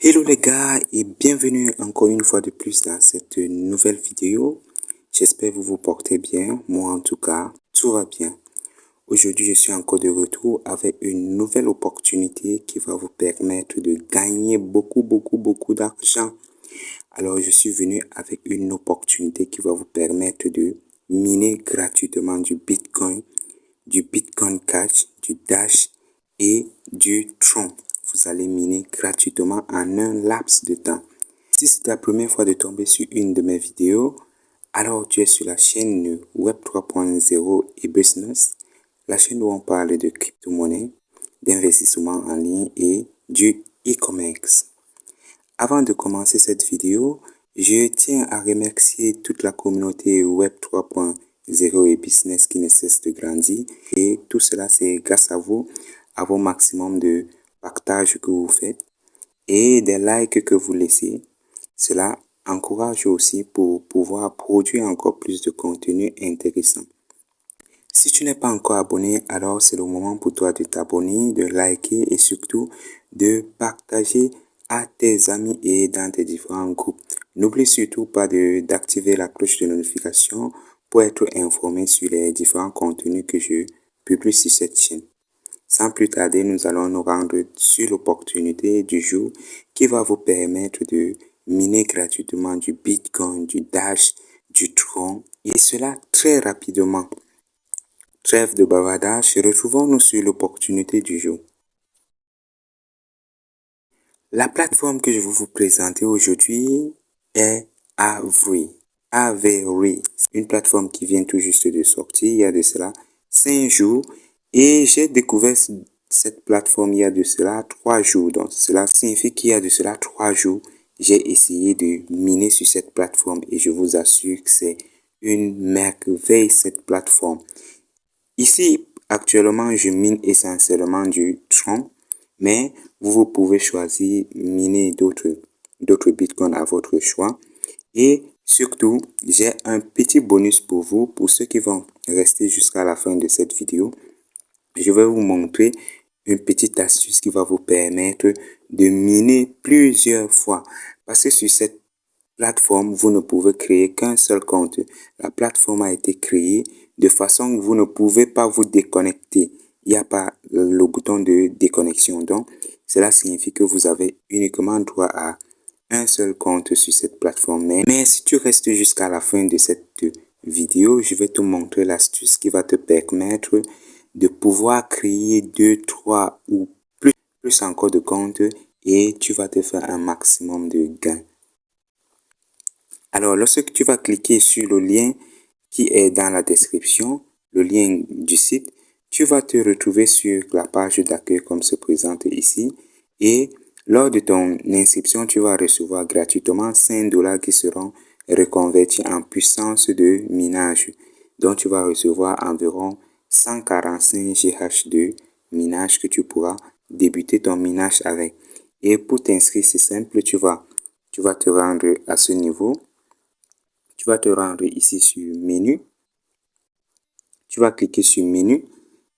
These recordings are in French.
Hello les gars et bienvenue encore une fois de plus dans cette nouvelle vidéo. J'espère que vous vous portez bien. Moi en tout cas, tout va bien. Aujourd'hui, je suis encore de retour avec une nouvelle opportunité qui va vous permettre de gagner beaucoup d'argent. Alors, je suis venu avec une opportunité qui va vous permettre de miner gratuitement du Bitcoin Cash, du Dash et du Tron. Vous allez miner gratuitement en un laps de temps. Si c'est ta première fois de tomber sur une de mes vidéos, alors tu es sur la chaîne Web 3.0 et Business, la chaîne où on parle de crypto-monnaie, d'investissement en ligne et du e-commerce. Avant de commencer cette vidéo, je tiens à remercier toute la communauté Web 3.0 et Business qui ne cesse de grandir. Et tout cela, c'est grâce à vous, à vos maximum de partage que vous faites et des likes que vous laissez. Cela encourage aussi pour pouvoir produire encore plus de contenu intéressant. Si tu n'es pas encore abonné, alors c'est le moment pour toi de t'abonner, de liker et surtout de partager à tes amis et dans tes différents groupes. N'oublie surtout pas d'activer la cloche de notification pour être informé sur les différents contenus que je publie sur cette chaîne. Sans plus tarder, nous allons nous rendre sur l'opportunité du jour qui va vous permettre de miner gratuitement du Bitcoin, du Dash, du Tron et cela très rapidement. Trêve de bavardage, retrouvons-nous sur l'opportunité du jour. La plateforme que je vais vous présenter aujourd'hui est Avery. Avery, une plateforme qui vient tout juste de sortir, il y a de cela 5 jours. Et j'ai découvert cette plateforme il y a de cela 3 jours. Donc cela signifie qu'il y a de cela 3 jours, j'ai essayé de miner sur cette plateforme et je vous assure que c'est une merveille cette plateforme. Ici, actuellement, je mine essentiellement du Tron, mais vous pouvez choisir miner d'autres bitcoins à votre choix. Et surtout, j'ai un petit bonus pour vous, pour ceux qui vont rester jusqu'à la fin de cette vidéo. Je vais vous montrer une petite astuce qui va vous permettre de miner plusieurs fois. Parce que sur cette plateforme, vous ne pouvez créer qu'un seul compte. La plateforme a été créée de façon que vous ne pouvez pas vous déconnecter. Il n'y a pas le bouton de déconnexion. Donc, cela signifie que vous avez uniquement droit à un seul compte sur cette plateforme. Mais si tu restes jusqu'à la fin de cette vidéo, je vais te montrer l'astuce qui va te permettre de pouvoir créer 2, 3 ou plus encore de comptes et tu vas te faire un maximum de gains. Alors, lorsque tu vas cliquer sur le lien qui est dans la description, le lien du site, tu vas te retrouver sur la page d'accueil comme se présente ici. Et lors de ton inscription, tu vas recevoir gratuitement 5 $ qui seront reconvertis en puissance de minage. Donc, tu vas recevoir environ 145 GH de minage que tu pourras débuter ton minage avec. Et pour t'inscrire, c'est simple, tu vas te rendre à ce niveau. Tu vas te rendre ici sur menu. Tu vas cliquer sur menu.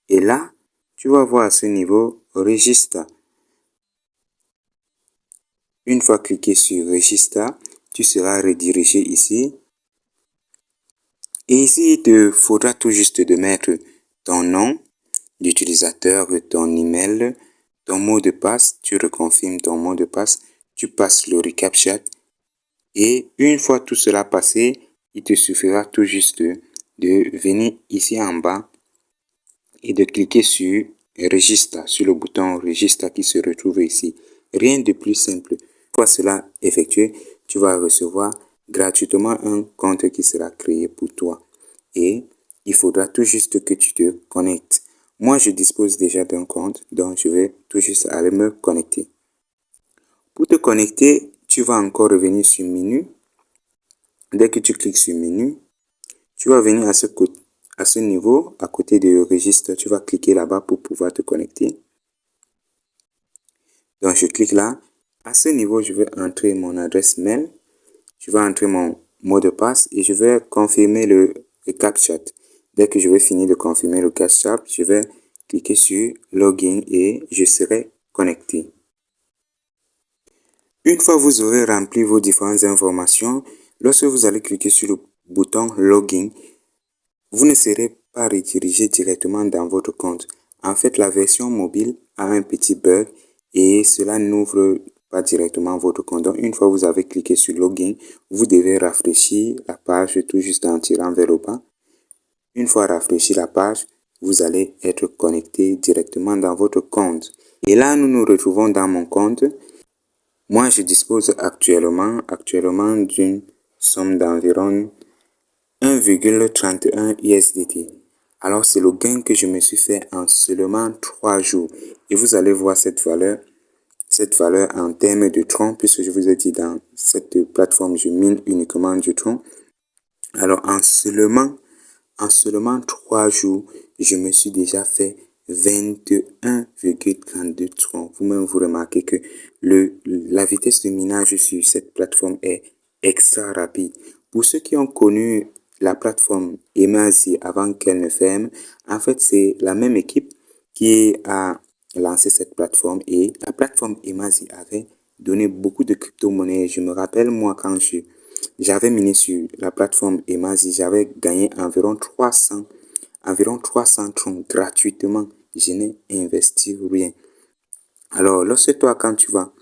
Et là, tu vas voir à ce niveau registre. Une fois cliqué sur registre, tu seras redirigé ici. Et ici, il te faudra tout juste de mettre ton nom d'utilisateur, ton email, ton mot de passe. Tu reconfirmes ton mot de passe. Tu passes le reCAPTCHA. Et une fois tout cela passé, il te suffira tout juste de venir ici en bas et de cliquer sur registre, sur le bouton registre qui se retrouve ici. Rien de plus simple. Une fois cela effectué, tu vas recevoir gratuitement un compte qui sera créé pour toi. Et il faudra tout juste que tu te connectes. Moi, je dispose déjà d'un compte, donc je vais tout juste aller me connecter. Pour te connecter, tu vas encore revenir sur menu. Dès que tu cliques sur menu, tu vas venir à ce niveau, à côté de registre, tu vas cliquer là-bas pour pouvoir te connecter. Donc, je clique là. À ce niveau, je vais entrer mon adresse mail. Je vais entrer mon mot de passe et je vais confirmer le CAPTCHA. Dès que je vais finir de confirmer le CAPTCHA, je vais cliquer sur Login et je serai connecté. Une fois vous aurez rempli vos différentes informations, lorsque vous allez cliquer sur le bouton Login, vous ne serez pas redirigé directement dans votre compte. En fait, la version mobile a un petit bug et cela n'ouvre pas directement votre compte. Donc, une fois que vous avez cliqué sur Login, vous devez rafraîchir la page tout juste en tirant vers le bas. Une fois rafraîchi la page, vous allez être connecté directement dans votre compte. Et là, nous nous retrouvons dans mon compte. Moi, je dispose actuellement d'une somme d'environ 1,31 USDT. Alors, c'est le gain que je me suis fait en seulement 3 jours. Et vous allez voir cette valeur en termes de tronc, puisque je vous ai dit dans cette plateforme, je mine uniquement du tronc. Alors, en seulement 3 jours, je me suis déjà fait 21,32 troncs. Vous-même, vous remarquez que la vitesse de minage sur cette plateforme est extra rapide. Pour ceux qui ont connu la plateforme Emasi avant qu'elle ne ferme, en fait, c'est la même équipe qui a lancé cette plateforme et la plateforme Emasi avait donné beaucoup de crypto-monnaies. Je me rappelle, moi, quand j'avais miné sur la plateforme Emasi, j'avais gagné environ 300 troncs gratuitement. Je n'ai investi rien. Alors, lorsque toi, quand tu vas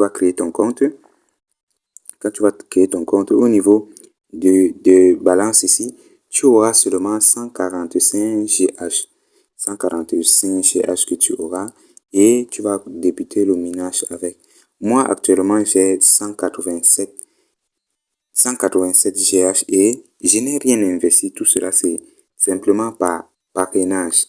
créer ton compte, au niveau de balance ici, tu auras seulement 145 GH. 145 GH que tu auras et tu vas débuter le minage avec. Moi, actuellement, j'ai 187 GH et je n'ai rien investi. Tout cela, c'est simplement par parrainage.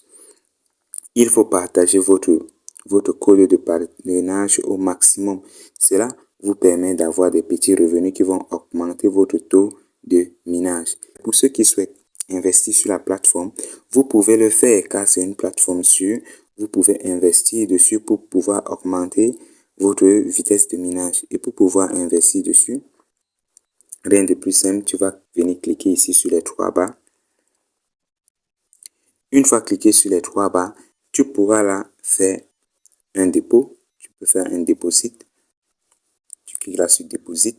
Il faut partager votre code de parrainage au maximum. Cela vous permet d'avoir des petits revenus qui vont augmenter votre taux de minage. Pour ceux qui souhaitent investir sur la plateforme, vous pouvez le faire car c'est une plateforme sûre. Vous pouvez investir dessus pour pouvoir augmenter votre vitesse de minage. Et pour pouvoir investir dessus, rien de plus simple, tu vas venir cliquer ici sur les 3 barres. Une fois cliqué sur les 3 barres, tu pourras là faire un dépôt. Tu peux faire un deposit. Tu cliques là sur deposit.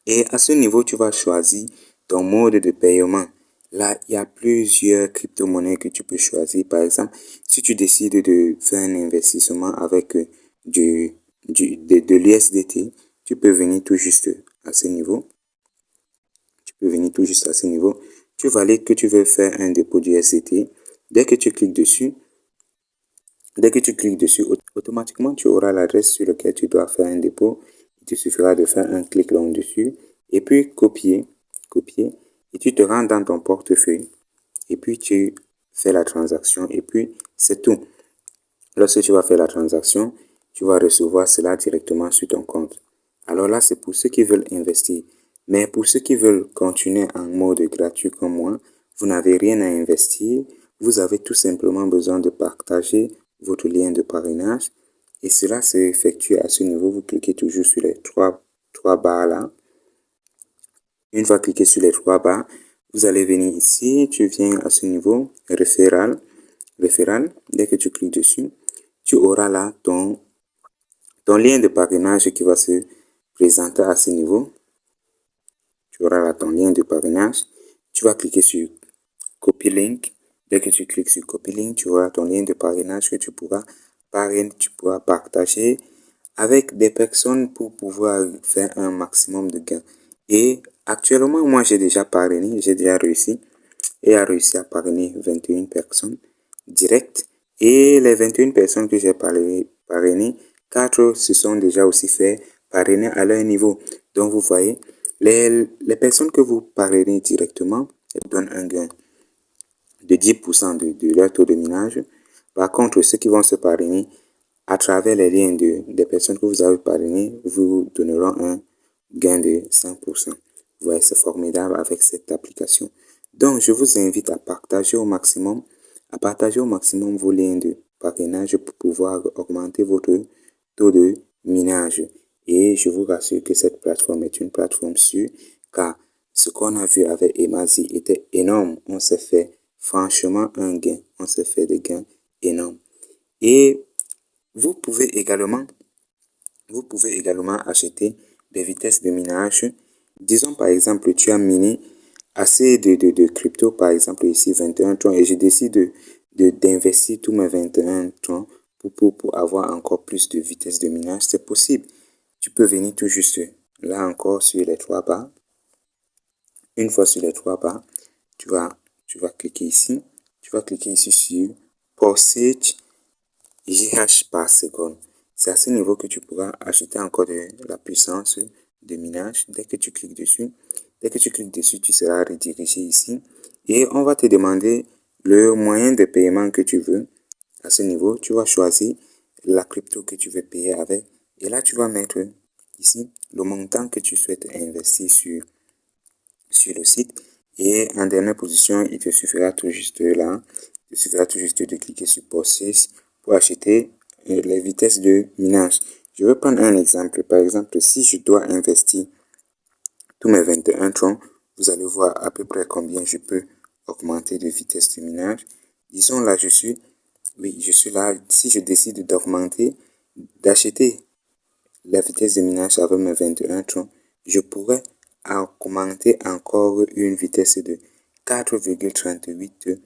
Et à ce niveau, tu vas choisir ton mode de paiement. Là, il y a plusieurs crypto-monnaies que tu peux choisir. Par exemple, si tu décides de faire un investissement avec de l'USDT, tu peux venir tout juste à ce niveau. Tu valides que tu veux faire un dépôt d'USDT. Dès que tu cliques dessus, automatiquement, tu auras l'adresse sur laquelle tu dois faire un dépôt. Il te suffira de faire un clic long dessus et puis copier. Et tu te rends dans ton portefeuille et puis tu fais la transaction et puis c'est tout. Lorsque tu vas faire la transaction, tu vas recevoir cela directement sur ton compte. Alors là, c'est pour ceux qui veulent investir. Mais pour ceux qui veulent continuer en mode gratuit comme moi, vous n'avez rien à investir. Vous avez tout simplement besoin de partager votre lien de parrainage. Et cela s'effectue à ce niveau. Vous cliquez toujours sur les trois barres là. Une fois cliqué sur les 3 barres, vous allez venir ici. Tu viens à ce niveau, référal. Dès que tu cliques dessus, tu auras là ton lien de parrainage qui va se présenter à ce niveau. Tu auras là ton lien de parrainage. Tu vas cliquer sur Copy Link. Dès que tu cliques sur Copy Link, tu auras ton lien de parrainage que tu pourras partager avec des personnes pour pouvoir faire un maximum de gains. Et actuellement, moi, j'ai déjà réussi à parrainer 21 personnes directes. Et les 21 personnes que j'ai parrainées, 4 se sont déjà aussi fait parrainer à leur niveau. Donc, vous voyez, les personnes que vous parrainez directement, elles donnent un gain de 10% de leur taux de minage. Par contre, ceux qui vont se parrainer à travers les liens des personnes que vous avez parrainées, vous donneront un gain de 100%. Vous voyez, c'est formidable avec cette application. Donc, je vous invite à partager au maximum vos liens de parrainage pour pouvoir augmenter votre taux de minage. Et je vous rassure que cette plateforme est une plateforme sûre, car ce qu'on a vu avec Emasi était énorme. On s'est fait franchement un gain. On s'est fait des gains énormes. Et vous pouvez également Vous pouvez également acheter des vitesses de minage. Disons par exemple, tu as miné assez de crypto, par exemple ici 21 troncs, et je décide d'investir tous mes 21 troncs pour avoir encore plus de vitesse de minage. C'est possible. Tu peux venir tout juste là encore sur les trois barres. Une fois sur les trois barres, tu vas cliquer ici. Tu vas cliquer ici sur Postage GH par seconde. C'est à ce niveau que tu pourras acheter encore de la puissance de minage. Dès que tu cliques dessus, tu seras redirigé ici. Et on va te demander le moyen de paiement que tu veux. À ce niveau, tu vas choisir la crypto que tu veux payer avec. Et là, tu vas mettre ici le montant que tu souhaites investir sur le site. Et en dernière position, il te suffira tout juste là. Il te suffira tout juste de cliquer sur Purchase pour acheter les vitesses de minage. Je vais prendre un exemple. Par exemple, si je dois investir tous mes 21 troncs, vous allez voir à peu près combien je peux augmenter de vitesse de minage. Disons là, je suis là. Si je décide d'acheter la vitesse de minage avec mes 21 troncs, je pourrais augmenter encore une vitesse de 4,38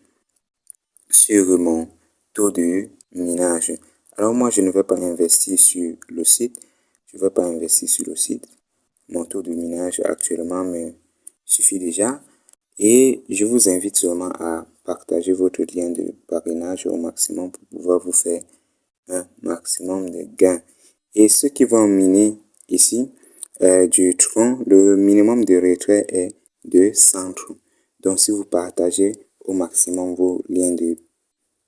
sur mon taux de minage. Alors moi, je ne vais pas investir sur le site. Je ne vais pas investir sur le site. Mon taux de minage actuellement me suffit déjà. Et je vous invite seulement à partager votre lien de parrainage au maximum pour pouvoir vous faire un maximum de gains. Et ceux qui vont miner ici du tronc, le minimum de retrait est de 100 troncs. Donc si vous partagez au maximum vos liens de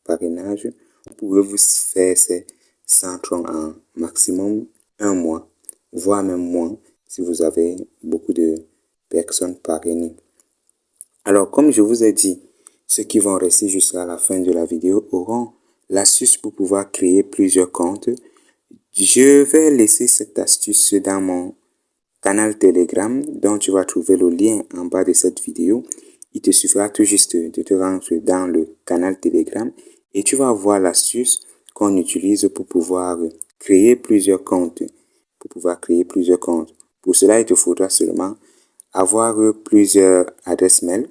parrainage, vous pouvez vous faire ces 100 troncs en maximum un mois, voire même moins si vous avez beaucoup de personnes parrainées. Alors, comme je vous ai dit, ceux qui vont rester jusqu'à la fin de la vidéo auront l'astuce pour pouvoir créer plusieurs comptes. Je vais laisser cette astuce dans mon canal Telegram dont tu vas trouver le lien en bas de cette vidéo. Il te suffira tout juste de te rendre dans le canal Telegram et tu vas voir l'astuce qu'on utilise pour pouvoir créer plusieurs comptes. Pour cela, il te faudra seulement avoir plusieurs adresses mail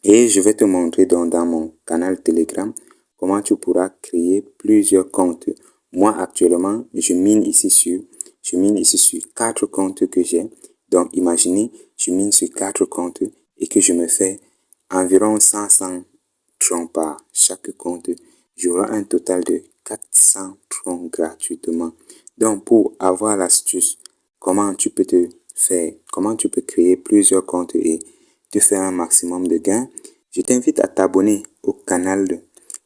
et je vais te montrer donc dans mon canal Telegram comment tu pourras créer plusieurs comptes. Moi, actuellement, je mine ici sur 4 comptes que j'ai. Donc, imaginez, je mine sur 4 comptes et que je me fais environ 500 troncs par chaque compte. J'aurai un total de 400 troncs gratuitement. Donc, pour avoir l'astuce, comment tu peux créer plusieurs comptes et te faire un maximum de gains, je t'invite à t'abonner au canal de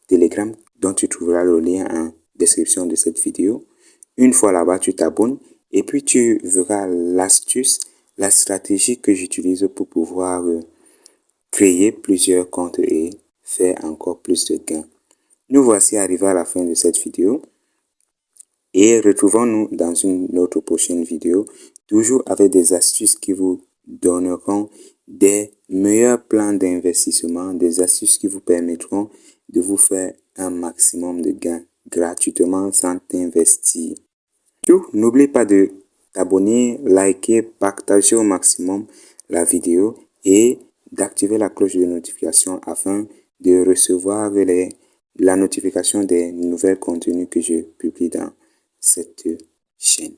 Telegram dont tu trouveras le lien en description de cette vidéo. Une fois là-bas, tu t'abonnes et puis tu verras l'astuce, la stratégie que j'utilise pour pouvoir créer plusieurs comptes et faire encore plus de gains. Nous voici arrivés à la fin de cette vidéo et retrouvons-nous dans une autre prochaine vidéo, toujours avec des astuces qui vous donneront des meilleurs plans d'investissement, des astuces qui vous permettront de vous faire un maximum de gains gratuitement sans investir. N'oublie pas de t'abonner, liker, partager au maximum la vidéo et d'activer la cloche de notification afin de recevoir la notification des nouvelles contenus que je publie dans cette chaîne.